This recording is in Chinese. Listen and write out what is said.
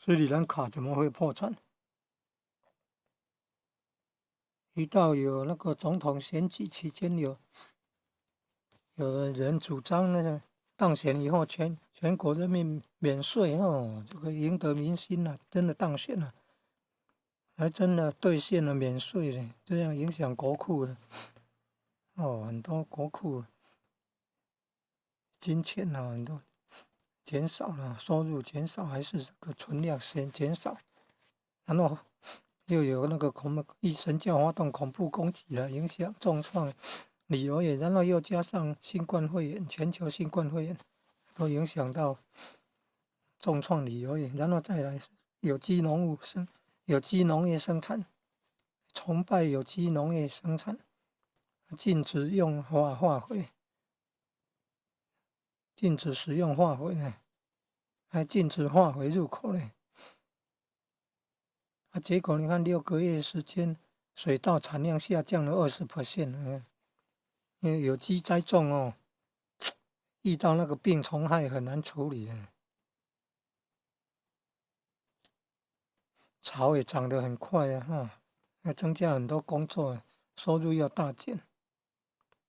斯里兰卡怎么会破产？一到有那个总统选举期间有人主张那个当选以后全国人民免税哦，这个赢得民心了、真的当选了，还真的兑现了免税嘞，这样影响国库了哦，很多国库金钱啊，很多减少了，收入减少，还是这个存量先减少，然后又有那个神教发动恐怖攻击了，影响重创旅游业，然后又加上新冠肺炎，全球新冠肺炎都影响到重创旅游业，然后再来有机农物生有机农业生产，崇拜有机农业生产，禁止用化肥，禁止使用化肥呢，还禁止化肥入口呢。结果你看6个月时间，水稻产量下降了20%，因为有机栽种哦，遇到那个病虫害很难处理草也长得很快啊，要增加很多工作，收入要大减。